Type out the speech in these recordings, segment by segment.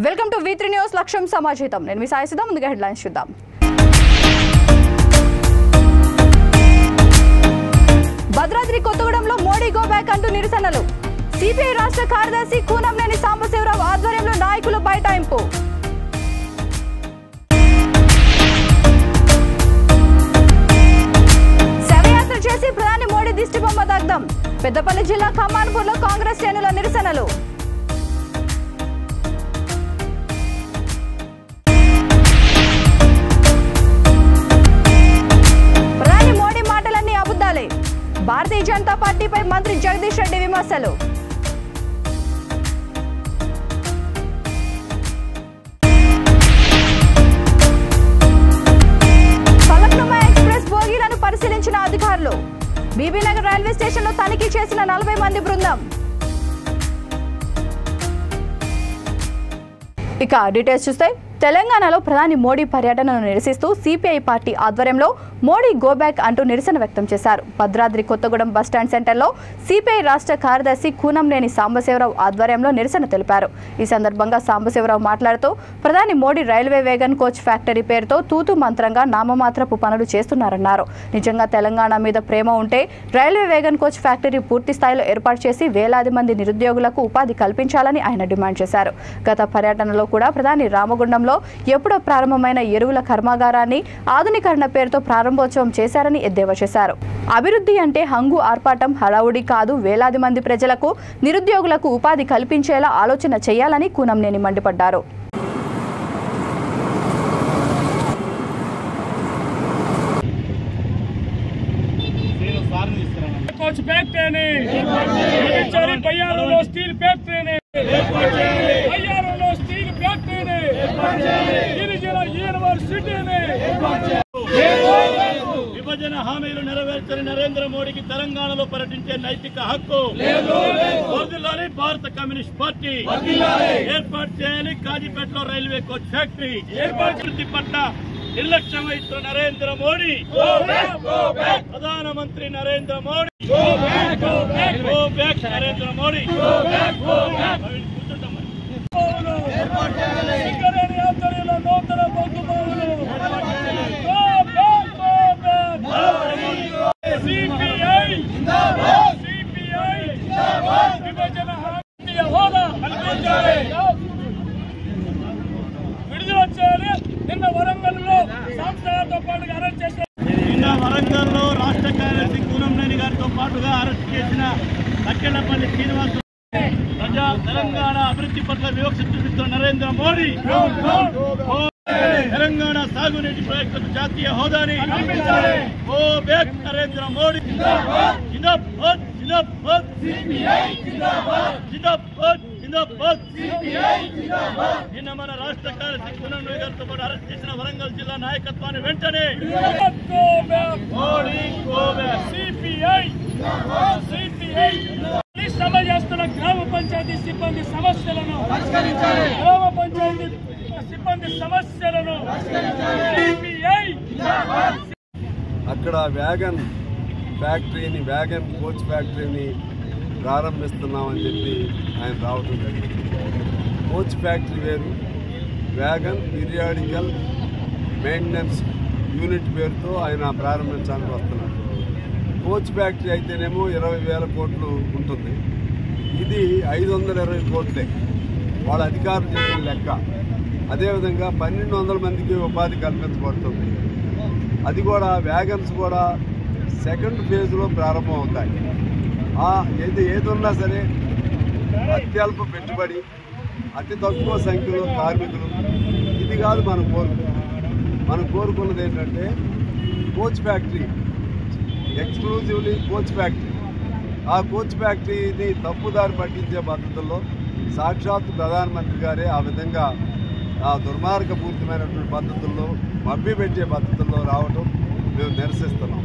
Welcome to V3 news లక్ష్యం సమాజహితం. నేను మీ సాయిసిద్ధం. ముందుగా హెడ్లైన్స్ చూద్దాం. భద్రాద్రి కొత్తగూడెంలో మోడీ గో బ్యాక్ అంటూ నిరసనలు. సిపిఐ రాష్ట్ర కార్యదర్శి కూనంనేని సాంబశివరావు ఆధ్వర్యంలో నాయకులు బైఠాయింపు. శవయాత్ర చేసి ప్రధాని మోడీ దిష్టిబొమ్మ దగ్ధం. పెద్దపల్లి జిల్లా ఖమ్మాన్పూర్లో కాంగ్రెస్ శ్రేణుల నిరసనలు. భారతీయ జనతా పార్టీపై మంత్రి జగదీష్ రెడ్డి విమర్శలు. ఫలక్నుమా ఎక్స్ప్రెస్ బోగీలను పరిశీలించిన అధికారులు. బీబీనగర్ రైల్వే స్టేషన్లో తనిఖీ చేసిన 40 మంది బృందం. ఇక డీటెయిల్స్ చూస్తే తెలంగాణలో ప్రధాని మోడీ పర్యటనను నిరసిస్తూ సిపిఐ పార్టీ ఆధ్వర్యంలో మోడీ గో బ్యాక్ అంటూ నిరసన వ్యక్తం చేశారు. భద్రాద్రి కొత్తగూడెం బస్టాండ్ సెంటర్లో సిపిఐ రాష్ట్ర కార్యదర్శి కూనంనేని సాంబశివరావు ఆధ్వర్యంలో నిరసన తెలిపారు. ఈ సందర్భంగా సాంబశివరావు మాట్లాడుతూ ప్రధాని Modi railway wagon coach factory పేరుతో తూతు మంత్రంగా నామమాత్రపు పనులు చేస్తున్నారన్నారు. నిజంగా తెలంగాణ మీద ప్రేమ ఉంటే రైల్వే వేగన్ కోచ్ ఫ్యాక్టరీ పూర్తి స్థాయిలో ఏర్పాటు చేసి వేలాది మంది నిరుద్యోగులకు ఉపాధి కల్పించాలని ఆయన డిమాండ్ చేశారు. గత పర్యటనలో కూడా ప్రధాని రామగుండంలో ఎప్పుడో ప్రారంభమైన ఎరువుల కర్మాగారాన్ని ఆధునీకరణ పేరుతో ప్రారంభోత్సవం చేశారని ఎద్దేవా చేశారు. అభివృద్ధి అంటే హంగు ఆర్పాటం హడావుడి కాదు, వేలాది మంది ప్రజలకు నిరుద్యోగులకు ఉపాధి కల్పించేలా ఆలోచన చేయాలని కూనంనేని మండిపడ్డారు. విభజన హామీలు నెరవేర్చని నరేంద్ర మోడీకి తెలంగాణలో పర్యటించే నైతిక హక్కు వర్ధిల్లాలి. భారత కమ్యూనిస్ట్ పార్టీ ఏర్పాటు చేయాలి. కాజీపేటలో రైల్వే కోచ్ ఫ్యాక్టరీ ఏర్పాటు పట్ల నిర్లక్ష్యం వహిస్తున్న నరేంద్ర మోడీ, ప్రధానమంత్రి నరేంద్ర మోడీ, గో బ్యాక్ నరేంద్ర మోడీ. నూతన విభజన హామీ హోదా విడుదల చేయాలి. నిన్న వరంగల్లో సంస్థలతో పాటుగా అరెస్ట్ చేసిన వరంగల్లో రాష్ట్ర కార్యదర్శి కూనంనేని గారితో పాటుగా అరెస్ట్ చేసిన అక్కెళ్లపల్లి శ్రీనివాస్ ప్రజా తెలంగాణ అభివృద్ధి పట్ల వివక్ష చూపిస్తున్న నరేంద్ర మోడీ, తెలంగాణ సాగునీటి ప్రాజెక్టులకు జాతీయ హోదాని ఓ బ్యాక్ నరేంద్ర మోడీ. జిందాబాద్ జిందాబాద్ జిందాబాద్ జిందాబాద్. నిన్న మన రాష్ట్ర కార్యదర్శి కూనంనేని గారితో పాటు అరెస్ట్ చేసిన వరంగల్ జిల్లా నాయకత్వాన్ని వెంటనే సభ చేస్తున్న గ్రామ పంచాయతీ సిబ్బంది సమస్యలను అక్కడ వ్యాగన్ ఫ్యాక్టరీని, వ్యాగన్ కోచ్ ఫ్యాక్టరీని ప్రారంభిస్తున్నామని చెప్పి ఆయన రావటం జరిగింది. కోచ్ ఫ్యాక్టరీ వేరు, వ్యాగన్ పీరియాడికల్ మెయింటెనెన్స్ యూనిట్ పేరుతో ఆయన ప్రారంభించడానికి వస్తున్నారు. కోచ్ ఫ్యాక్టరీ అయితేనేమో 20,000 కోట్లు ఉంటుంది, ఇది 520 కోట్లే వాళ్ళ అధికారులు చేసిన లెక్క. అదేవిధంగా 1200 మందికి ఉపాధి కల్పించబడుతుంది. అది కూడా వ్యాగన్స్ కూడా సెకండ్ ఫేజ్లో ప్రారంభం అవుతాయి. ఏదున్నా సరే అత్యల్ప పెట్టుబడి, అతి తక్కువ సంఖ్యలో కార్మికులు, ఇది కాదు మనం కోరుకున్నది ఏంటంటే coach factory, exclusively coach factory. ఆ కోచ్ ఫ్యాక్టరీని తప్పుదారి పట్టించే పద్ధతుల్లో సాక్షాత్ ప్రధానమంత్రి గారే ఆ విధంగా ఆ దుర్మార్గపూరితమైనటువంటి పద్ధతుల్లో, మభ్య పెట్టే పద్ధతుల్లో రావటం మేము నిరసిస్తున్నాం.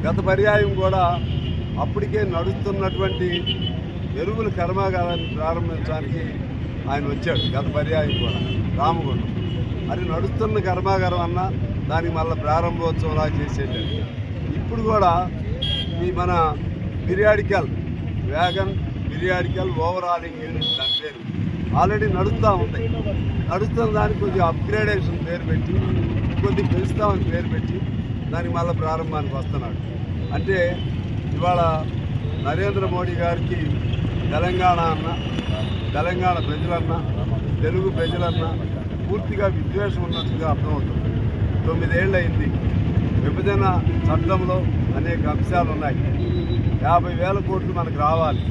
గత పర్యాయం కూడా అప్పటికే నడుస్తున్నటువంటి ఎరువుల కర్మాగారాన్ని ప్రారంభించడానికి ఆయన వచ్చాడు. గత పర్యాయం కూడా రామగుండం, అది నడుస్తున్న కర్మాగారం అన్నా దానికి మళ్ళీ ప్రారంభోత్సవంలా చేసేటట్టు. ఇప్పుడు కూడా ఈ మన periodical wagon periodical overhauling unit దాని పేరు, ఆల్రెడీ నడుస్తూ ఉంది. నడుస్తున్న దానికి కొద్దిగా అప్గ్రేడేషన్ పేరు పెట్టి కొద్దిగా పెంచుతామని పేరు పెట్టి దానికి మళ్ళీ ప్రారంభానికి వస్తున్నాడు. అంటే ఇవాళ నరేంద్ర మోడీ గారికి తెలంగాణ అన్న, తెలంగాణ ప్రజలన్నా, తెలుగు ప్రజలన్నా పూర్తిగా విద్వేషం ఉన్నట్టుగా అర్థమవుతుంది. 9 ఏళ్ళు అయింది. విభజన చట్టంలో అనేక అంశాలు ఉన్నాయి. 50,000 కోట్లు మనకు రావాలి.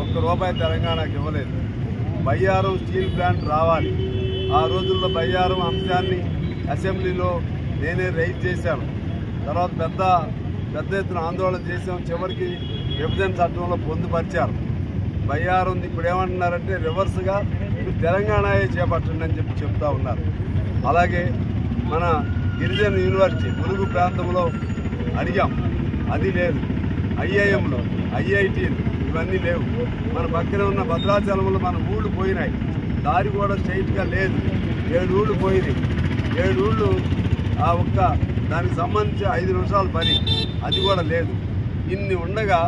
₹1 తెలంగాణకి ఇవ్వలేదు. బయ్యారం స్టీల్ ప్లాంట్ రావాలి. ఆ రోజుల్లో బయ్యారం అంశాన్ని అసెంబ్లీలో నేనే రైజ్ చేశాను. తర్వాత పెద్ద ఎత్తున ఆందోళన చేసాం. చివరికి విభజన చట్టంలో పొందుపరిచారు. బయ్యారం ఇప్పుడు ఏమంటున్నారంటే రివర్స్గా తెలంగాణయే చేపట్టండి అని చెప్తా ఉన్నారు. అలాగే మన గిరిజన యూనివర్సిటీ ములుగు ప్రాంతంలో అడిగాం, అది లేదు. ఐఐఎంలో ఐఐటీలు ఇవన్నీ లేవు. మన పక్కన ఉన్న భద్రాచలంలో మన ఊళ్ళు పోయినాయి. దారి కూడా స్ట్రైట్గా లేదు. 7 ఊళ్ళు పోయినాయి. 7 ఊళ్ళు ఆ ఒక్క దానికి సంబంధించి 5 నిమిషాల పని, అది కూడా లేదు. ఇన్ని ఉండగా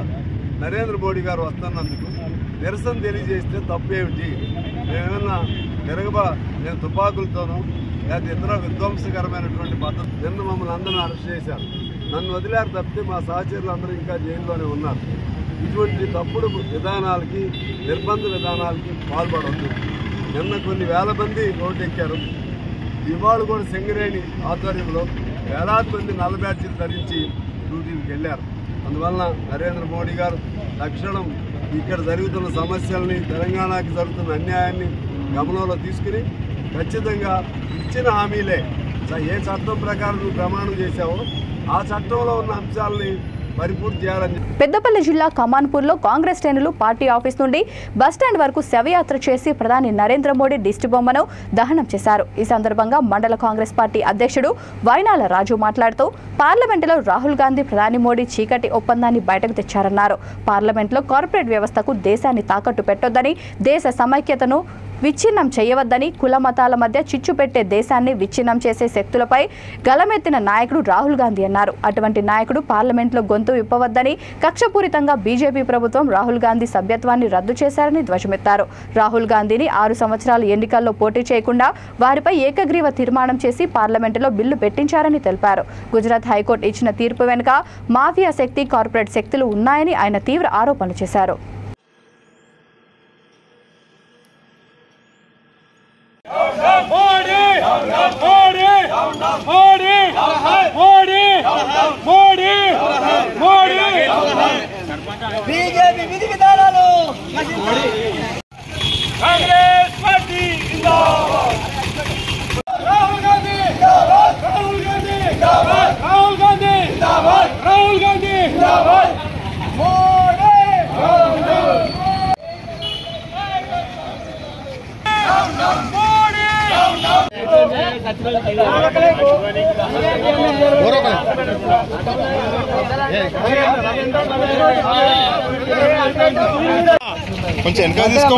నరేంద్ర మోడీ గారు వస్తున్నందుకు నిరసన తెలియజేస్తే తప్పేమిటి? మేమేమన్నా నేను తుపాకులతోనూ లేదా ఇతర విధ్వంసకరమైనటువంటి పద్ధతి నిన్న మమ్మల్ని అందరూ అరెస్ట్ చేశారు. నన్ను వదిలేరు తప్పితే మా సహచరులు అందరూ ఇంకా జైల్లోనే ఉన్నారు. ఇటువంటి తప్పుడు విధానాలకి, నిర్బంధ విధానాలకి పాల్పడవద్దు. నిన్న కొన్ని వేల మంది రోడ్డెక్కారు. ఇవాళ కూడా సింగరేణి ఆధ్వర్యంలో వేలాది మంది నల్ల బ్యాడ్జీలు ధరించి డ్యూటీకి వెళ్ళారు. అందువలన నరేంద్ర మోడీ గారు తక్షణం ఇక్కడ జరుగుతున్న సమస్యల్ని, తెలంగాణకి జరుగుతున్న అన్యాయాన్ని గమనంలో తీసుకుని ఖచ్చితంగా ఇచ్చిన హామీలే ఏ చట్టం ప్రకారం నువ్వు ప్రమాణం చేశావో ఆ చట్టంలో ఉన్న అంశాలని పరిపూర్తి చేయాలని. పెద్దపల్లి జిల్లా కమాన్పూర్లో కాంగ్రెస్ శ్రేణులు పార్టీ ఆఫీస్ నుండి బస్టాండ్ వరకు శవయాత్ర చేసి ప్రధాని నరేంద్ర మోడీ దిష్టి బొమ్మను దహనం చేశారు. ఈ సందర్భంగా మండల కాంగ్రెస్ పార్టీ అధ్యక్షుడు వైనాల రాజు మాట్లాడుతూ పార్లమెంటులో రాహుల్ గాంధీ ప్రధాని మోడీ చీకటి ఒప్పందాన్ని బయటకు తెచ్చారన్నారు. పార్లమెంట్లో కార్పొరేట్ వ్యవస్థకు దేశాన్ని తాకట్టు పెట్టొద్దని, దేశ సమైక్యతను విచ్ఛిన్నం చేయవద్దని, కుల మతాల మధ్య చిచ్చు పెట్టే దేశాన్ని విచ్ఛిన్నం చేసే శక్తులపై గలమెత్తిన నాయకుడు రాహుల్ గాంధీ అన్నారు. అటువంటి నాయకుడు పార్లమెంట్లో గొంతు విప్పవద్దని, కక్షపూరితంగా బీజేపీ ప్రభుత్వం రాహుల్ గాంధీ సభ్యత్వాన్ని రద్దు చేశారని ధ్వజమెత్తారు. రాహుల్ గాంధీని 6 సంవత్సరాలు ఎన్నికల్లో పోటీ చేయకుండా వారిపై ఏకగ్రీవ తీర్మానం చేసి పార్లమెంటులో బిల్లు పెట్టించారని తెలిపారు. గుజరాత్ హైకోర్టు ఇచ్చిన తీర్పు వెనుక మాఫియా శక్తి, కార్పొరేట్ శక్తులు ఉన్నాయని ఆయన తీవ్ర ఆరోపణలు చేశారు. బీజేపీ విధి విధానాలు కాంగ్రెస్ పార్టీ జిందాబాద్. రాహుల్ గాంధీ జిందాబాద్. రాహుల్ గాంధీ జిందాబాద్. రాహుల్ గాంధీ జిందాబాద్. రాహుల్ గాంధీ జిందాబాద్. మోడీ కొంచెం వెనక తీసుకో.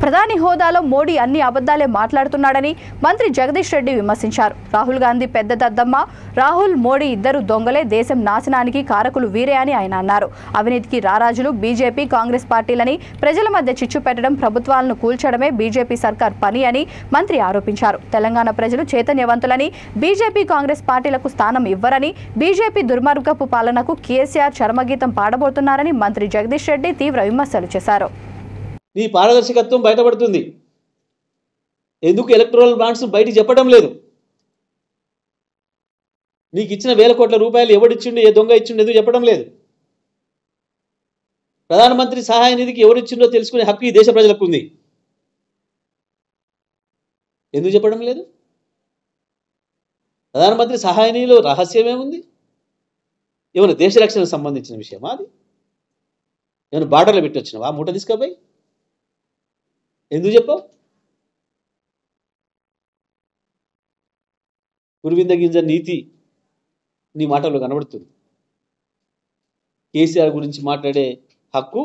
ప్రధాని హోదాలో మోడీ అన్ని అబద్ధాలే మాట్లాడుతున్నాడని మంత్రి జగదీష్ రెడ్డి విమర్శించారు. రాహుల్ గాంధీ పెద్ద దద్దమ్మ, రాహుల్ మోడీ ఇద్దరు దొంగలే, దేశం నాశనానికి కారకులు వీరే అని ఆయన అన్నారు. అవినీతికి రారాజులు బీజేపీ, కాంగ్రెస్ పార్టీలని, ప్రజల మధ్య చిచ్చు పెట్టడం, ప్రభుత్వాలను కూల్చడమే బీజేపీ సర్కార్ పని అని మంత్రి ఆరోపించారు. తెలంగాణ ప్రజలు చైతన్యవంతులని, బీజేపీ, కాంగ్రెస్ పార్టీలకు స్థానం ఇవ్వరని, బీజేపీ దుర్మార్గపు పాలనకు కేసీఆర్ చరమగీతం పాడబోతున్నారని మంత్రి జగదీష్ రెడ్డి తీవ్ర విమర్శలు చేశారు. నీ పారదర్శకత్వం బయటపడుతుంది. ఎందుకు ఎలక్ట్రల్ బాండ్స్ బయటికి చెప్పడం లేదు? నీకు ఇచ్చిన ₹1,000 కోట్ల ఎవడిచ్చిండు, ఏ దొంగ ఇచ్చిండు ఎందుకు చెప్పడం లేదు? ప్రధానమంత్రి సహాయ నిధికి ఎవరిచ్చిండో తెలుసుకునే హక్కు ఈ దేశ ప్రజలకు ఉంది. ఎందుకు చెప్పడం లేదు? ప్రధానమంత్రి సహాయ నిధిలో రహస్యమేముంది? ఏమైనా దేశ రక్షణకు సంబంధించిన విషయమా? అది ఏమైనా బార్డర్లో పెట్టి వచ్చినావా? మూట తీసుకపోయి ఎందుకు చెప్పావు? గురువింద గింజ నీతి నీ మాటల్లో కనబడుతుంది. కేసీఆర్ గురించి మాట్లాడే హక్కు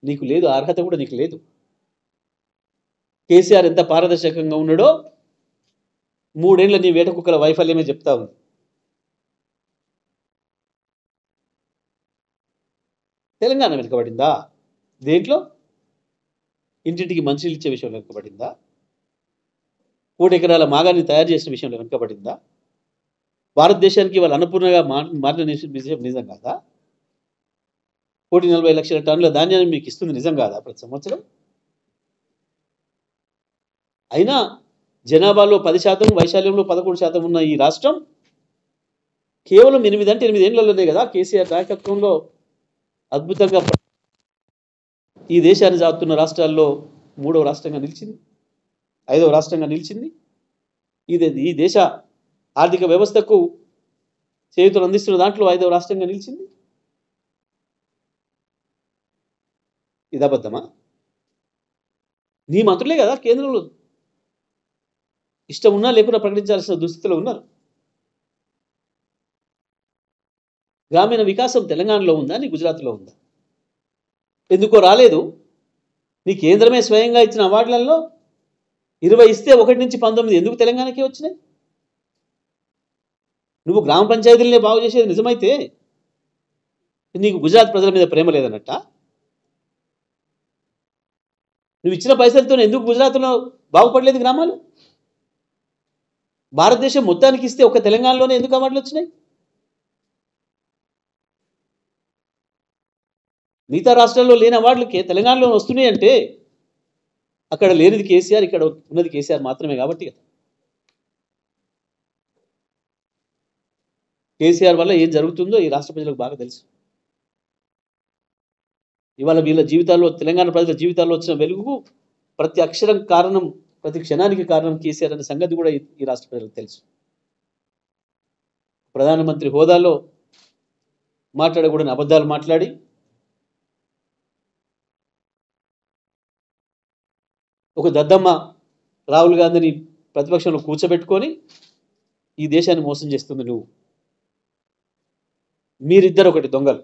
నీకు లేదు, అర్హత కూడా నీకు లేదు. కేసీఆర్ ఎంత పారదర్శకంగా ఉన్నాడో 3 ఏళ్ల నీ వేట కుక్కల వైఫల్యమే చెప్తా ఉంది. తెలంగాణ వెనుకబడిందా? దేంట్లో? ఇంటింటికి మంచినీళ్ళు ఇచ్చే విషయంలో వెనుకబడిందా? 1 ఎకరాల మాగాన్ని తయారు చేసిన విషయంలో వెనుకబడిందా? భారతదేశానికి వాళ్ళు అన్నపూర్ణగా మారిన విషయం నిజం కాదా? 1,40,00,000 టన్నుల ధాన్యాన్ని మీకు ఇస్తుంది నిజం కాదా ప్రతి సంవత్సరం? అయినా జనాభాలో 10%, వైశాల్యంలో 11% ఉన్న ఈ రాష్ట్రం కేవలం 8 అంటే 8 ఏళ్లలోనే కదా కేసీఆర్ నాయకత్వంలో అద్భుతంగా ఈ దేశాన్ని సాగుతున్న రాష్ట్రాల్లో 3వ రాష్ట్రంగా నిలిచింది, 5వ రాష్ట్రంగా నిలిచింది. ఈ దేశ ఆర్థిక వ్యవస్థకు చేయూతలు అందిస్తున్న దాంట్లో 5వ రాష్ట్రంగా నిలిచింది. ఇది అబద్ధమా? నీ మంత్రులే కదా కేంద్రంలో ఇష్టం ఉన్నా లేకున్నా ప్రకటించాల్సిన దుస్థితిలో ఉన్నారు. గ్రామీణ వికాసం తెలంగాణలో ఉందా, నీ గుజరాత్లో ఉందా? ఎందుకో రాలేదు. నీ కేంద్రమే స్వయంగా ఇచ్చిన అవార్డులలో 20 ఇస్తే 1 నుంచి 19 ఎందుకు తెలంగాణకే వచ్చినాయి? నువ్వు గ్రామ పంచాయతీలనే బాగు చేసేది నిజమైతే నీకు గుజరాత్ ప్రజల మీద ప్రేమ లేదన్నట్ట? నువ్వు ఇచ్చిన పైసలతో ఎందుకు గుజరాత్లో బాగుపడలేదు గ్రామాలు? భారతదేశం మొత్తానికి ఇస్తే ఒక తెలంగాణలోనే ఎందుకు అవార్డులు వచ్చినాయి? మిగతా రాష్ట్రాల్లో లేని అవార్డులు తెలంగాణలో వస్తున్నాయి అంటే అక్కడ లేనిది కేసీఆర్, ఇక్కడ ఉన్నది కేసీఆర్ మాత్రమే కాబట్టి. కేసీఆర్ వల్ల ఏం జరుగుతుందో ఈ రాష్ట్ర ప్రజలకు బాగా తెలుసు. ఇవాళ వీళ్ళ జీవితాల్లో, తెలంగాణ ప్రజల జీవితాల్లో వచ్చిన వెలుగుకు ప్రతి అక్షరం కారణం, ప్రతి క్షణానికి కారణం కేసీఆర్ అనే సంగతి కూడా ఈ రాష్ట్ర ప్రజలకు తెలుసు. ప్రధానమంత్రి హోదాలో మాట్లాడకూడని అబద్ధాలు మాట్లాడి ఒక దద్దమ్మ రాహుల్ గాంధీని ప్రతిపక్షంలో కూర్చోబెట్టుకొని ఈ దేశాన్ని మోసం చేస్తుంది నువ్వు. మీరిద్దరు ఒకటి దొంగలు.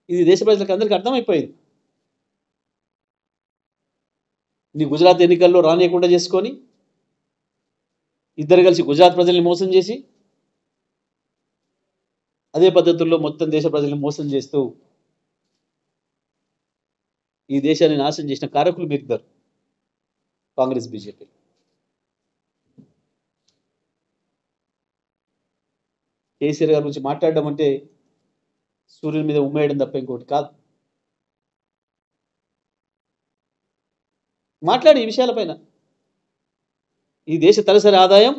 ఇది దేశ ప్రజలకు అందరికీ అర్థమైపోయింది. నీ గుజరాత్ ఎన్నికల్లో రానియకుండా చేసుకొని ఇద్దరు కలిసి గుజరాత్ ప్రజల్ని మోసం చేసి అదే పద్ధతుల్లో మొత్తం దేశ ప్రజల్ని మోసం చేస్తూ ఈ దేశాన్ని నాశనం చేసిన కారకులు మీరిద్దరు, కాంగ్రెస్ బీజేపీ. కేసీఆర్ గారి గురించి మాట్లాడడం అంటే సూర్యుని మీద ఉమ్మేయడం తప్ప ఇంకోటి కాదు. మాట్లాడి ఈ విషయాలపైన. ఈ దేశ తలసరి ఆదాయం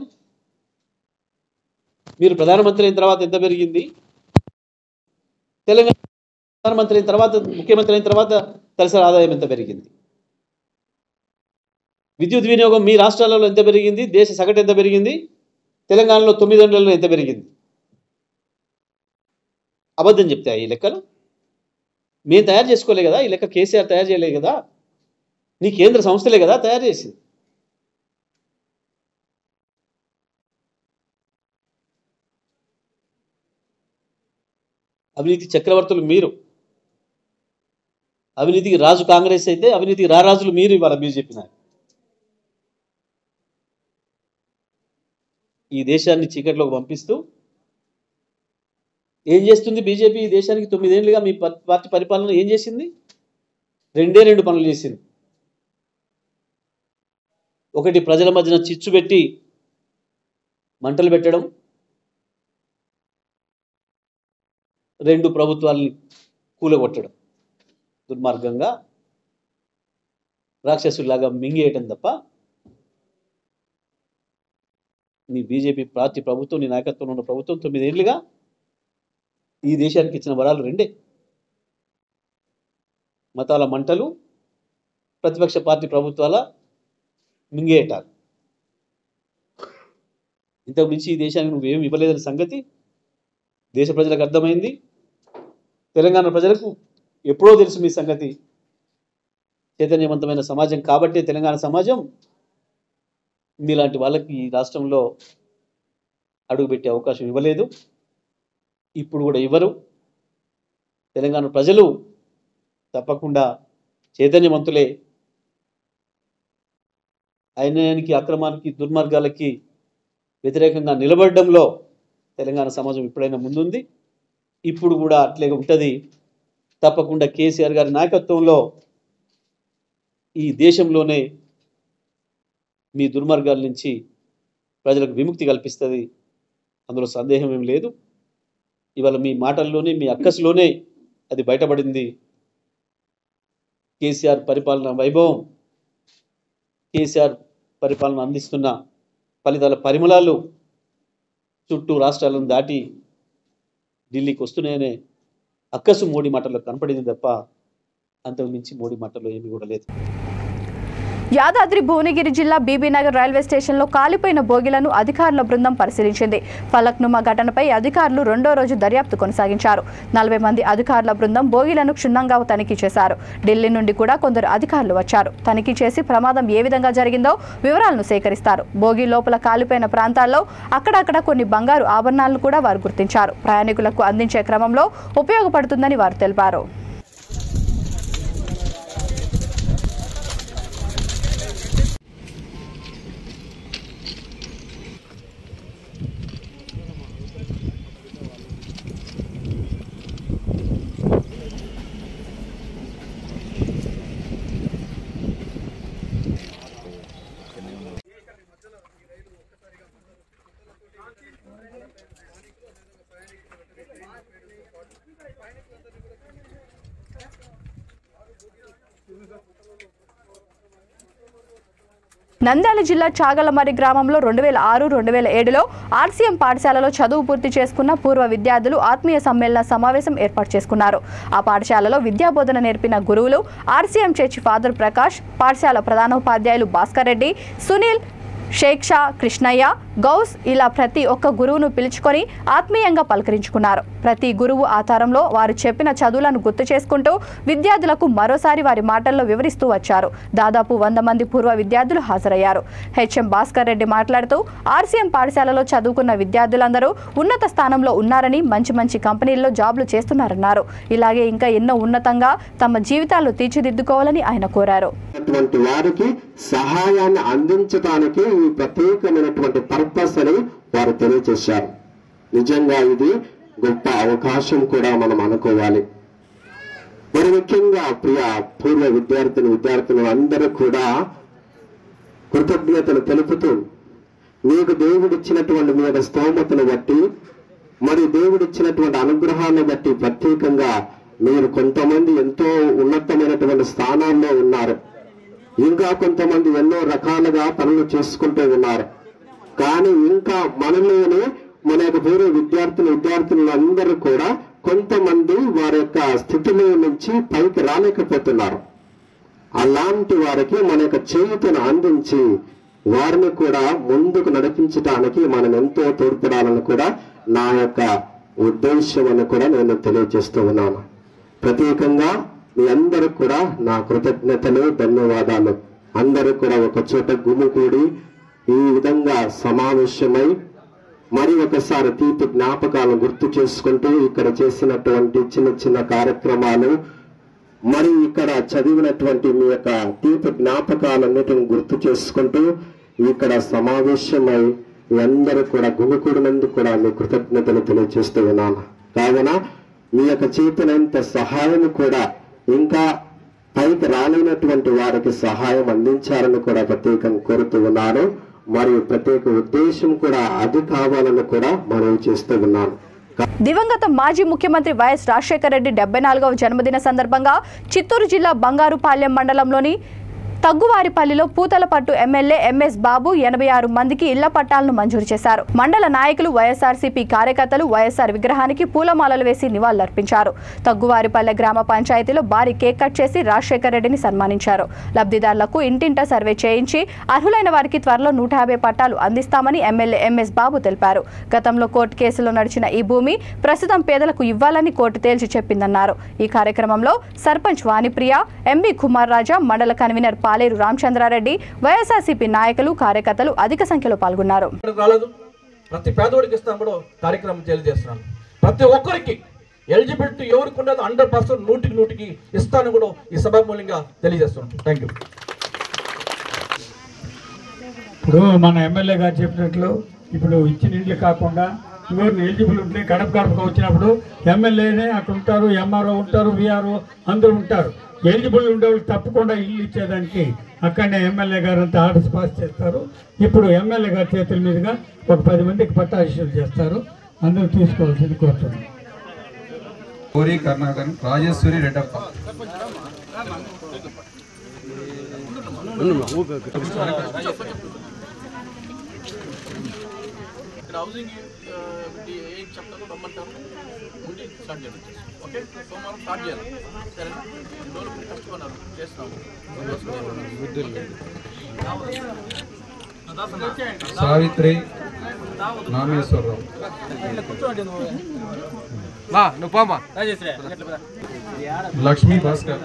మీరు ప్రధానమంత్రి అయిన తర్వాత ఎంత పెరిగింది, తెలంగాణ ప్రధానమంత్రి అయిన తర్వాత, ముఖ్యమంత్రి అయిన తర్వాత తలసరి ఆదాయం ఎంత పెరిగింది, విద్యుత్ వినియోగం మీ రాష్ట్రాలలో ఎంత పెరిగింది, దేశ సగటు ఎంత పెరిగింది, తెలంగాణలో 9 ఏళ్లలో ఎంత పెరిగింది? అబద్ధం చెప్తే ఈ లెక్కలు మేము తయారు చేసుకోలే కదా, ఈ లెక్క కేసీఆర్ తయారు చేయలే కదా, నీ కేంద్ర సంస్థలే కదా తయారు చేసింది. అవినీతి చక్రవర్తులు మీరు, అవినీతికి రాజు కాంగ్రెస్ అయితే అవినీతికి రారాజులు మీరు. ఇవాళ బీజేపీ నాయకులు ఈ దేశాన్ని చీకట్లోకి పంపిస్తూ ఏం చేస్తుంది బీజేపీ? ఈ దేశానికి 9 ఏళ్లుగా మీ పార్టీ పరిపాలన ఏం చేసింది? 2 పనులు చేసింది. ఒకటి, ప్రజల మధ్యన చిచ్చు పెట్టి మంటలు పెట్టడం. 2, ప్రభుత్వాలని కూలగొట్టడం, దుర్మార్గంగా రాక్షసులాగా మింగేయటం తప్ప నీ బీజేపీ పార్టీ ప్రభుత్వం, నీ నాయకత్వంలో ఉన్న ప్రభుత్వం 9 ఏళ్లుగా ఈ దేశానికి ఇచ్చిన వరాలు 2. మతాల మంటలు, ప్రతిపక్ష పార్టీ ప్రభుత్వాల మింగేయటాలు. ఇంతకు మించి ఈ దేశానికి నువ్వేమి ఇవ్వలేదనే సంగతి దేశ ప్రజలకు అర్థమైంది. తెలంగాణ ప్రజలకు ఎప్పుడో తెలుసు మీ సంగతి. చైతన్యవంతమైన సమాజం కాబట్టి తెలంగాణ సమాజం మీలాంటి వాళ్ళకి ఈ రాష్ట్రంలో అడుగుపెట్టే అవకాశం ఇవ్వలేదు, ఇప్పుడు కూడా ఇవ్వరు. తెలంగాణ ప్రజలు తప్పకుండా చైతన్యవంతులే. అన్యాయానికి, అక్రమానికి, దుర్మార్గాలకి వ్యతిరేకంగా నిలబడడంలో తెలంగాణ సమాజం ఎప్పుడైనా ముందుంది, ఇప్పుడు కూడా అట్లే ఉంటుంది. తప్పకుండా కేసీఆర్ గారి నాయకత్వంలో ఈ దేశంలోనే మీ దుర్మార్గాల నుంచి ప్రజలకు విముక్తి కల్పిస్తుంది, అందులో సందేహం ఏం లేదు. ఇవాళ మీ మాటల్లోనే, మీ అక్కసులోనే అది బయటపడింది. కేసీఆర్ పరిపాలన వైభవం, కేసీఆర్ పరిపాలన అందిస్తున్న ఫలితాల పరిమళాలు చుట్టూ రాష్ట్రాలను దాటి ఢిల్లీకి వస్తున్నాయనే అక్కసు మోడీ మాటల్లో కనపడింది తప్ప అంతకు మించి మోడీ మాటల్లో ఏమీ కూడా లేదు. యాదాద్రి భువనగిరి జిల్లా బీబీనగర్ రైల్వే స్టేషన్లో కాలిపోయిన బోగీలను అధికారుల బృందం పరిశీలించింది. ఫలక్నుమా ఘటనపై అధికారులు రెండో రోజు దర్యాప్తు కొనసాగించారు. 40 మంది అధికారుల బృందం బోగీలను క్షుణ్ణంగా తనిఖీ చేశారు. ఢిల్లీ నుండి కూడా కొందరు అధికారులు వచ్చారు. తనిఖీ చేసి ప్రమాదం ఏ విధంగా జరిగిందో వివరాలను సేకరిస్తారు. బోగీ లోపల కాలిపోయిన ప్రాంతాల్లో అక్కడక్కడ కొన్ని బంగారు ఆభరణాలను కూడా వారు గుర్తించారు. ప్రయాణికులకు అందించే క్రమంలో ఉపయోగపడుతుందని వారు తెలిపారు. నంద్యాల జిల్లా చాగలమర్రి గ్రామంలో 2006-2007లో ఆర్సీఎం పాఠశాలలో చదువు పూర్తి చేసుకున్న పూర్వ విద్యార్థులు ఆత్మీయ సమ్మేళన సమావేశం ఏర్పాటు చేసుకున్నారు. ఆ పాఠశాలలో విద్యాబోధన నేర్పిన గురువులు ఆర్సీఎం చర్చి ఫాదర్ ప్రకాష్, పాఠశాల ప్రధానోపాధ్యాయులు భాస్కర్ రెడ్డి, సునీల్, షేక్ షా, కృష్ణయ్య, గౌస్ ఇలా ప్రతి ఒక్క గురువును పిలుచుకొని ఆత్మీయంగా పలకరించుకున్నారు. ప్రతి గురువు ఆధారంలో వారు చెప్పిన చదువులను గుర్తు చేసుకుంటూ విద్యార్థులకు మరోసారి వారి మాటల్లో వివరిస్తూ వచ్చారు. దాదాపు 100 మంది పూర్వ విద్యార్థులు హాజరయ్యారు. హెచ్ఎం భాస్కర్ రెడ్డి మాట్లాడుతూ ఆర్సీఎం పాఠశాలలో చదువుకున్న విద్యార్థులందరూ ఉన్నత స్థానంలో ఉన్నారని, మంచి మంచి కంపెనీల్లో జాబ్లు చేస్తున్నారన్నారు. ఇలాగే ఇంకా ఎన్నో ఉన్నతంగా తమ జీవితాలు తీర్చిదిద్దుకోవాలని ఆయన కోరారు. వారికి సహాయాన్ని అందించడానికి ఈ ప్రత్యేకమైనటువంటి పర్పస్ అని వారు తెలియజేశారు. నిజంగా ఇది గొప్ప అవకాశం కూడా మనం అనుకోవాలి. మరి ముఖ్యంగా ప్రియ పూర్వ విద్యార్థులు అందరూ కూడా కృతజ్ఞతలు తెలుపుతూ మీకు దేవుడిచ్చినటువంటి మీ యొక్క స్తోమతను బట్టి, మరి దేవుడిచ్చినటువంటి అనుగ్రహాన్ని బట్టి ప్రత్యేకంగా మీరు కొంతమంది ఎంతో ఉన్నతమైనటువంటి స్థానాల్లో ఉన్నారు. ఇంకా కొంతమంది ఎన్నో రకాలుగా పనులు చేసుకుంటూ ఉన్నారు. కానీ ఇంకా మనలోనే మన యొక్క పూర్వ విద్యార్థులు అందరూ కూడా కొంతమంది వారి యొక్క స్థితిలో నుంచి పైకి రాలేకపోతున్నారు. అలాంటి వారికి మన యొక్క చేయుతను అందించి వారిని కూడా ముందుకు నడిపించడానికి మనం ఎంతో తోడ్పడాలని కూడా నా యొక్క ఉద్దేశం అని కూడా నేను తెలియజేస్తూ ఉన్నాను. ప్రత్యేకంగా మీ అందరూ కూడా నా కృతజ్ఞతలు, ధన్యవాదాలు. అందరూ కూడా ఒక చోట గుమికూడి ఈ విధంగా సమావేశమై మరి ఒకసారి తీపి జ్ఞాపకాలను గుర్తు చేసుకుంటూ ఇక్కడ చేసినటువంటి చిన్న చిన్న కార్యక్రమాలు, మరి ఇక్కడ చదివినటువంటి మీ యొక్క తీపి జ్ఞాపకాలన్నిటిని గుర్తు చేసుకుంటూ ఇక్కడ సమావేశమై మీ అందరూ కూడా గుమికూడినందుకు కూడా మీ కృతజ్ఞతలు తెలియజేస్తూ ఉన్నాను. కావున మీ యొక్క చేతులంత సహాయం కూడా ఇంకా పైకి రాలేనటువంటి వారికి సహాయం అందించాలని కూడా ప్రత్యేకంగా కోరుతూ ఉన్నారు. మరియు ప్రత్యేక ఉద్దేశం కూడా అది కావాలని కూడా మనం చేస్తూ ఉన్నాను. దివంగత మాజీ ముఖ్యమంత్రి వైఎస్ రాజశేఖర రెడ్డి 74వ జన్మదిన సందర్భంగా చిత్తూరు జిల్లా బంగారుపాలెం మండలంలోని తగ్గువారిపల్లిలో పూతలపట్టు ఎమ్మెల్యే ఎంఎస్ బాబు 86 మందికి ఇళ్ల పట్టాలను మంజూరు చేశారు. మండల నాయకులు, వైఎస్ఆర్సీపీ కార్యకర్తలు వైఎస్ఆర్ విగ్రహానికి పూలమాలలు వేసి నివాళులర్పించారు. తగ్గువారిపల్లె గ్రామ పంచాయతీలో భారీ కేక్ కట్ చేసి రాజశేఖర్ రెడ్డిని సన్మానించారు. లబ్ధిదారులకు ఇంటింటా సర్వే చేయించి అర్హులైన వారికి త్వరలో 150 పట్టాలు అందిస్తామని ఎమ్మెల్యే ఎంఎస్ బాబు తెలిపారు. గతంలో కోర్టు కేసులో నడిచిన ఈ భూమి ప్రస్తుతం పేదలకు ఇవ్వాలని కోర్టు తేల్చి చెప్పిందన్నారు. ఈ కార్యక్రమంలో సర్పంచ్ వాణిప్రియ, ఎంబీ కుమార్ రాజా, మండల కన్వీనర్ పాలేరు రామచంద్రారెడ్డి, వైఎస్ఆర్సీపీ నాయకులు, కార్యకర్తలు అధిక సంఖ్యలో పాల్గొన్నారు. ప్రతి పేదవాడికి ఇస్తాం కూడా కార్యక్రమం తెలియజేస్తున్నాను. ప్రతి ఒక్కరికి ఎలిజిబిలిటీ ఎవరికి ఉండదు 100% 100కి ఇస్తాను కూడా ఈ సభ మూలంగా తెలియజేస్తున్నాను. Thank you. ఇప్పుడు మన ఎమ్మెల్యే గారు చెప్పినట్లు ఇప్పుడు ఇచ్చిన ఇండ్లు కాకుండా ఎవరిని ఎలిజిబుల్ ఉంటే గడపకు వచ్చినప్పుడు ఎమ్మెల్యేనే అక్కడ ఉంటారు, ఎంఆర్ఓ ఉంటారు, విఆర్ఓ అందరూ ఉంటారు. ఎలిజిబుల్ ఉండేవాళ్ళు తప్పకుండా ఇల్లు ఇచ్చేదానికి అక్కడనే ఎమ్మెల్యే గారు అంతా ఆర్డర్స్ పాస్ చేస్తారు. ఇప్పుడు ఎమ్మెల్యే గారి చేతుల మీదుగా ఒక 10 మందికి పట్టా ఇష్యూలు చేస్తారు. అందరూ తీసుకోవాల్సింది కోరుతున్నాం. కోరి కర్ణాకర్ రాజేశ్వరి రెడ్డప్ప. హౌసింగ్ ఏం చెప్తాను రమ్మంటారు ఉండి స్టార్ట్ చేయాలి. ఓకే, సోమవారం స్టార్ట్ చేయాలి. సరే, 2 రోజులు కష్టపడినారు చేస్తాము. సావిత్రి నామేశ్వరరావు. లక్ష్మీ భాస్కర్.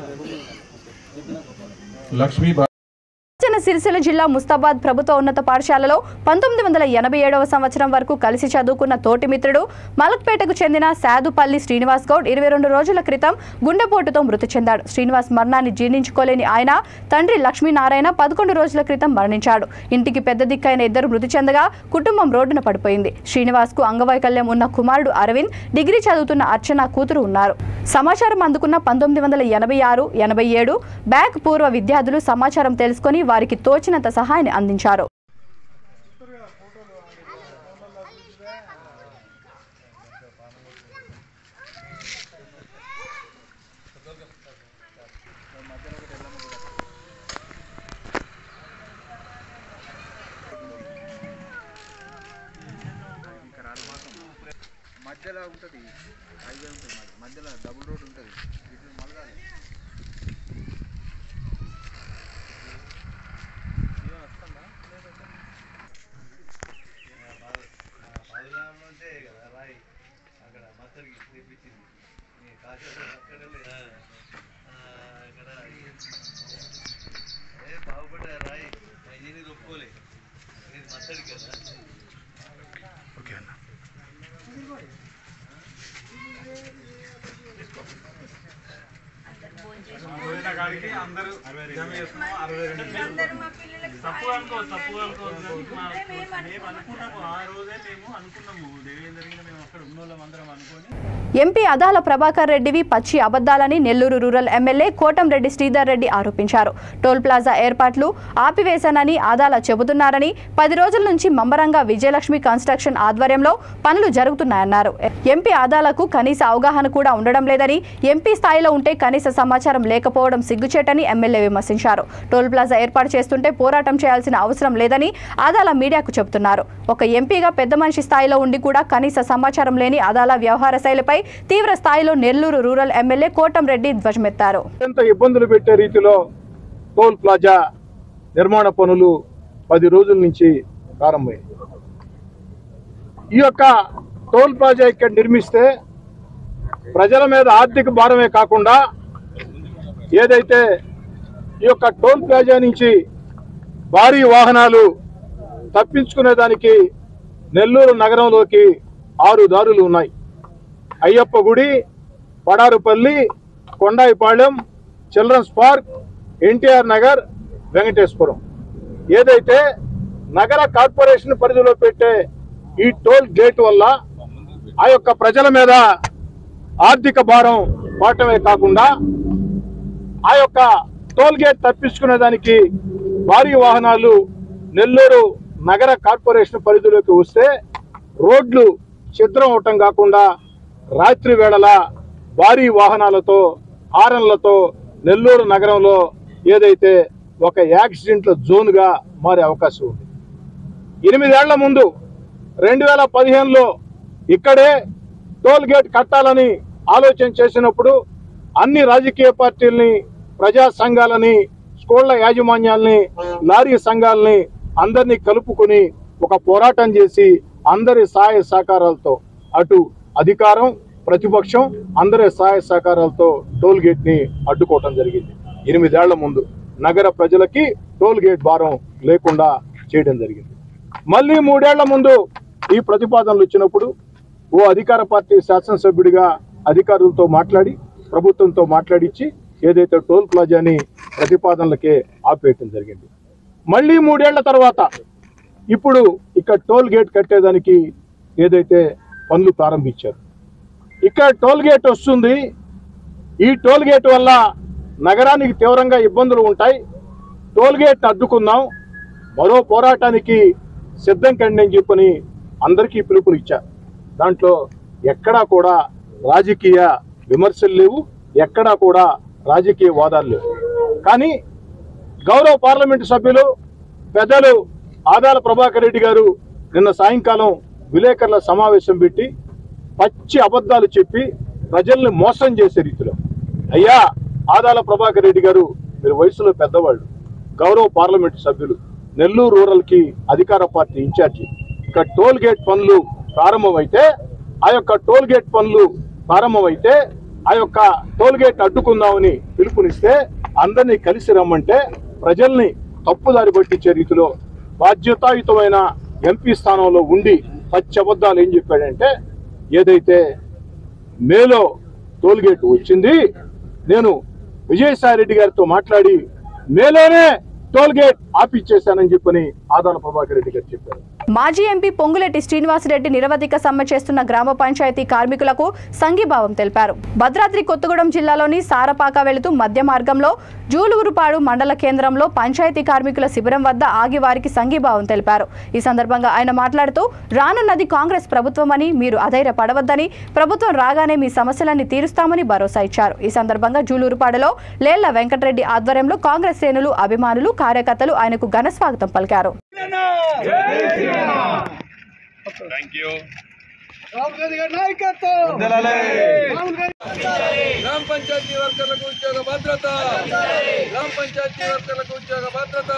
సిరిసిల్ల జిల్లా ముస్తాబాద్ ప్రభుత్వ ఉన్నత పాఠశాలలో 1987వ సంవత్సరం వరకు కలిసి చదువుకున్న తోటి మిత్రుడు మలక్పేటకు చెందిన సాదుపల్లి శ్రీనివాస్ గౌడ్ 22 రోజుల క్రితం గుండెపోటుతో మృతి చెందాడు. శ్రీనివాస్ మరణాన్ని జీర్ణించుకోలేని ఆయన తండ్రి లక్ష్మీనారాయణ 11 రోజుల క్రితం మరణించాడు. ఇంటికి పెద్ద దిక్కైన 2 మృతి చెందగా కుటుంబం రోడ్డున పడిపోయింది. శ్రీనివాస్ కు అంగవైకల్యం ఉన్న కుమారుడు అరవింద్, డిగ్రీ చదువుతున్న అర్చన కూతురు ఉన్నారు. సమాచారం అందుకున్న 1986, 87 బ్యాక్ పూర్వ విద్యార్థులు సమాచారం తెలుసుకుని వారికి తోచినంత సహాయాన్ని అందించారు. మధ్యలో ఉంటుంది, హైవే ఉంటుంది, మధ్యలో డబుల్ రోడ్ ఉంటుంది. ఇటు మలగాలి ఎంపీ అదాల ప్రభాకర్ రెడ్డివి పచ్చి అబద్దాలని నెల్లూరు రూరల్ ఎమ్మెల్యే కోటంరెడ్డి శ్రీధర్ రెడ్డి ఆరోపించారు. టోల్ ప్లాజా ఏర్పాట్లు ఆపివేశానని అదాల చెబుతున్నారని, 10 రోజుల నుంచి మంబరంగా విజయలక్ష్మి కన్స్ట్రక్షన్ ఆధ్వర్యంలో పనులు జరుగుతున్నాయన్నారు. ఎంపీ అదాలకు కనీస అవగాహన కూడా ఉండడం లేదని, ఎంపీ స్థాయిలో ఉంటే కనీస సమాచారం లేకపోవడం సిగ్గుచేటని ఎమ్మెల్యే విమర్శించారు. టోల్ ప్లాజా ఏర్పాటు చేస్తుంటే పోరాటం చేయాల్సిన అవసరం లేదని అదాల మీడియాకు చెబుతున్నారు. ఒక ఎంపీగా పెద్ద మనిషి స్థాయిలో ఉండి కూడా కనీస సమాచారం లేని అదాల వ్యవహార శైలిపై తీవ్ర స్థాయిలో నెల్లూరు రూరల్ ఎమ్మెల్యే కోటంరెడ్డి ధ్వజమెత్తారు. ఎంత ఇబ్బందులు పెట్టే రీతిలో టోల్ ప్లాజా నిర్మాణ పనులు 10 రోజుల నుంచి ప్రారంభమైంది. ఈ యొక్క టోల్ ప్లాజా ఇక్కడ నిర్మిస్తే ప్రజల మీద ఆర్థిక భారమే కాకుండా ఏదైతే ఈ యొక్క టోల్ ప్లాజా నుంచి భారీ వాహనాలు తప్పించుకునేదానికి నెల్లూరు నగరంలోకి 6 దారులు ఉన్నాయి. అయ్యప్ప గుడి, పడారుపల్లి, కొండాయిపాళెం, చిల్డ్రన్స్ పార్క్, ఎన్టీఆర్ నగర్, వెంకటేశ్వరం. ఏదైతే నగర కార్పొరేషన్ పరిధిలో పెట్టే ఈ టోల్ గేట్ వల్ల ఆ యొక్క ప్రజల మీద ఆర్థిక భారం పడటమే కాకుండా ఆ యొక్క టోల్ గేట్ తప్పించుకునే దానికి భారీ వాహనాలు నెల్లూరు నగర కార్పొరేషన్ పరిధిలోకి వస్తే రోడ్లు ఛిద్రం అవటం కాకుండా రాత్రి వేళల భారీ వాహనాలతో హారన్లతో నెల్లూరు నగరంలో ఏదైతే ఒక యాక్సిడెంట్ల జోన్గా మారే అవకాశం ఉంది. 8 ఏళ్ల ముందు 2015లో ఇక్కడే టోల్ గేట్ కట్టాలని ఆలోచన చేసినప్పుడు అన్ని రాజకీయ పార్టీలని, ప్రజా సంఘాలని, స్కూళ్ల యాజమాన్యాలని, లారీ సంఘాలని అందరినీ కలుపుకొని ఒక పోరాటం చేసి అందరి సహాయ సహకారాలతో అటు అధికారం, ప్రతిపక్షం అందరి సహాయ సహకారాలతో టోల్ గేట్ని అడ్డుకోవటం జరిగింది. 8 ఏళ్ల ముందు నగర ప్రజలకి టోల్ గేట్ భారం లేకుండా చేయడం జరిగింది. మళ్ళీ 3 ఏళ్ల ముందు ఈ ప్రతిపాదనలు వచ్చినప్పుడు ఓ అధికార పార్టీ శాసనసభ్యుడిగా అధికారులతో మాట్లాడి ప్రభుత్వంతో మాట్లాడించి ఏదైతే టోల్ ప్లాజాని ప్రతిపాదనలకే ఆపేయటం జరిగింది. మళ్ళీ 3 ఏళ్ల తర్వాత ఇప్పుడు ఇక్కడ టోల్ గేట్ కట్టేదానికి ఏదైతే పనులు ప్రారంభించారు. ఇక్కడ టోల్ గేట్ వస్తుంది. ఈ టోల్ గేట్ వల్ల నగరానికి తీవ్రంగా ఇబ్బందులు ఉంటాయి. టోల్ గేట్ని అడ్డుకుందాం, మరో పోరాటానికి సిద్ధం కండి అని చెప్పని అందరికీ పిలుపునిచ్చారు. దాంట్లో ఎక్కడా కూడా రాజకీయ విమర్శలు లేవు, ఎక్కడా కూడా రాజకీయ వాదాలు లేవు. కానీ గౌరవ పార్లమెంటు సభ్యులు పెద్దలు ఆదాల ప్రభాకర్ రెడ్డి గారు నిన్న సాయంకాలం విలేకరుల సమావేశం పెట్టి పచ్చి అబద్ధాలు చెప్పి ప్రజల్ని మోసం చేసే రీతిలో, అయ్యా ఆదాల ప్రభాకర్ రెడ్డి గారు మీరు వయసులో పెద్దవాళ్ళు, గౌరవ పార్లమెంటు సభ్యులు, నెల్లూరు రూరల్కి అధికార పార్టీ ఇన్ఛార్జి, ఇక్కడ టోల్ గేట్ పనులు ప్రారంభమైతే ఆ యొక్క టోల్ గేట్ అడ్డుకుందామని పిలుపునిస్తే అందరినీ కలిసి రమ్మంటే ప్రజల్ని తప్పుదారి పట్టించే రీతిలో బాధ్యతాయుతమైన ఎంపీ స్థానంలో ఉండి పచ్చి అబద్ధాలు ఏం చెప్పాడంటే, ఏదైతే మేలో టోల్ గేట్ వచ్చింది, నేను విజయసాయి రెడ్డి గారితో మాట్లాడి మేలోనే టోల్ గేట్ ఆపిచ్చేశానని చెప్పని ఆదాల ప్రభాకర్ రెడ్డి గారు చెప్పారు. మాజీ ఎంపీ పొంగులేటి శ్రీనివాసరెడ్డి నిరవధిక సమ్మె చేస్తున్న గ్రామ పంచాయతీ కార్మికులకు సంఘీభావం తెలిపారు. భద్రాద్రి కొత్తగూడెం జిల్లాలోని సారపాక వెళుతూ మధ్య మార్గంలో జూలూరుపాడు మండల కేంద్రంలో పంచాయతీ కార్మికుల శిబిరం వద్ద ఆగి వారికి సంఘీభావం తెలిపారు. ఈ సందర్భంగా ఆయన మాట్లాడుతూ రానున్నది కాంగ్రెస్ ప్రభుత్వమని, మీరు అధైర్యపడవద్దని, ప్రభుత్వం రాగానే మీ సమస్యలన్నీ తీరుస్తామని భరోసా ఇచ్చారు. ఈ సందర్భంగా జూలూరుపాడులో లేళ్ల వెంకటరెడ్డి ఆధ్వర్యంలో కాంగ్రెస్ శ్రేణులు, అభిమానులు, కార్యకర్తలు ఆయనకు ఘన స్వాగతం పలికారు. గ్రామ పంచాయతీ వర్కర్లకు ఉద్యోగ భద్రత, గ్రామ పంచాయతీ వర్కర్లకు ఉద్యోగ భద్రత,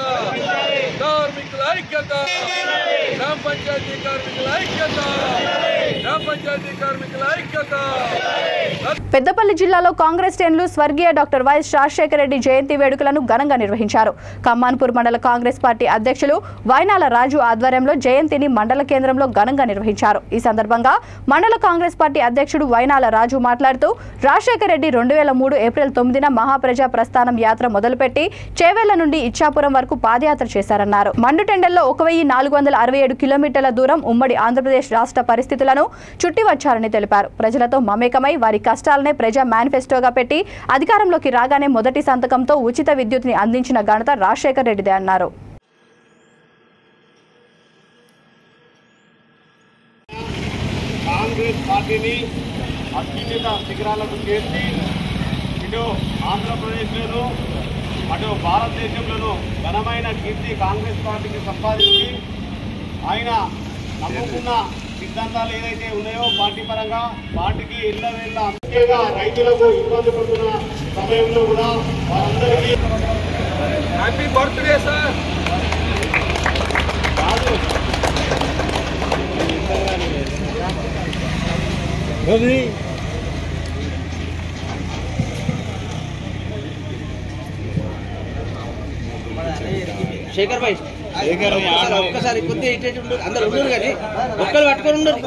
కార్మికుల ఐక్యత, గ్రామ పంచాయతీ కార్మికుల ఐక్యత, గ్రామ పంచాయతీ కార్మికుల ఐక్యత. పెద్దపల్లి జిల్లాలో కాంగ్రెస్ శ్రేణులు స్వర్గీయ డాక్టర్ వైఎస్ రాజశేఖర రెడ్డి జయంతి వేడుకలను ఘనంగా నిర్వహించారు. కమ్మాన్పూర్ మండల కాంగ్రెస్ పార్టీ అధ్యక్షులు వైనాల రాజు ఆధ్వర్యంలో జయంతిని మండల కేంద్రంలో ఘనంగా నిర్వహించారు. ఈ సందర్భంగా మండల కాంగ్రెస్ పార్టీ అధ్యక్షుడు వైనాల రాజు మాట్లాడుతూ రాజశేఖర రెడ్డి 2003 ఏప్రిల్ 9న మహాప్రజా ప్రస్థానం యాత్ర మొదలుపెట్టి చేవెళ్ల నుండి ఇచ్చాపురం వరకు పాదయాత్ర చేశారన్నారు. మండుటెండల్లో 1467 కిలోమీటర్ల దూరం ఉమ్మడి ఆంధ్రప్రదేశ్ రాష్ట్ర పరిస్థితులను చుట్టి వచ్చారని తెలిపారు. ప్రజలతో మమేకమై వారి కష్టాలనే ప్రజా మేనిఫెస్టోగా పెట్టి అధికారంలోకి రాగానే మొదటి సంతకంతో ఉచిత విద్యుత్ని అందించిన ఘనత రాజశేఖర రెడ్డిదే అన్నారు. కాంగ్రెస్ పార్టీని అత్యున్నత శిఖరాలకు చేర్చి ఇటు ఆంధ్రప్రదేశ్లోనూ అటు భారతదేశంలోనూ ఘనమైన కీర్తి కాంగ్రెస్ పార్టీకి సంపాదించి ఆయన నమ్ముకున్న సిద్ధాంతాలు ఏదైతే ఉన్నాయో పార్టీ పరంగా వాటికి ఇళ్ల వేళ్ళ ముఖ్యంగా రైతులకు ఇబ్బంది పడుతున్న సమయంలో కూడా వారందరికీ హ్యాపీ బర్త్డే సార్. శేఖర్ భాయ్ ఒక్కసారి కొద్దిగా ఇటు అందరు ఉండరు కానీ ఒక్కరు పట్టుకొని ఉండరు.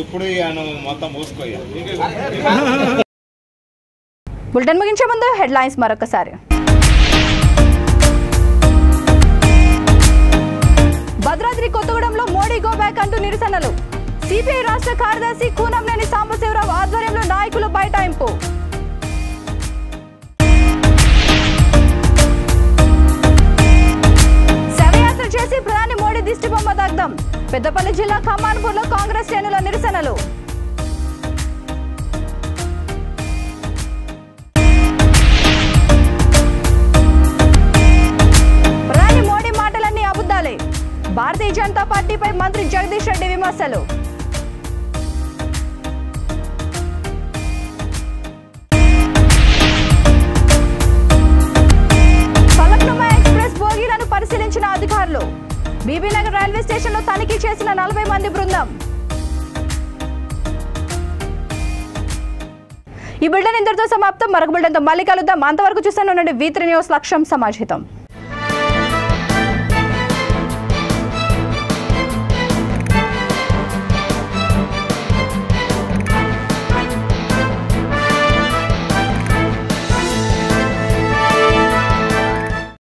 ఇప్పుడు మొత్తం మోసుకోయ్యా. బులెటిన్ ముగించే ముందు హెడ్లైన్స్ మరొకసారి. భద్రాద్రి కొత్తగూడెంలో మోడీ గో బ్యాక్ అంటూ నిరసనలు. సిపిఐ రాష్ట్ర కార్యదర్శి కూనంనేని సాంబశివరావు ఆధ్వర్యంలో నాయకులు బైఠాయింపు. శవయాత్ర చేసి ప్రధాని మోడీ దిష్టిబొమ్మ దగ్ధం. పెద్దపల్లి జిల్లా ఖమ్మాన్పూర్లో కాంగ్రెస్ శ్రేణుల నిరసనలు. ప్రధాని మోడీ మాటలన్నీ అబద్ధాలే. భారతీయ జనతా పార్టీపై మంత్రి జగదీష్ రెడ్డి విమర్శలు. ఫలక్నుమా ఎక్స్ప్రెస్ బోగీలను పరిశీలించిన అధికారులు. బీబీనగర్ రైల్వే స్టేషన్లో తనిఖీ చేసిన 40 మంది బృందం. ఈ బులెటిన్ ఇంతటితో సమాప్తం. మరొక బులెటిన్తో మళ్ళీ కలుద్దాం. అంతవరకు చూస్తూనే ఉండండి V3 న్యూస్. లక్ష్యం సమాజితం.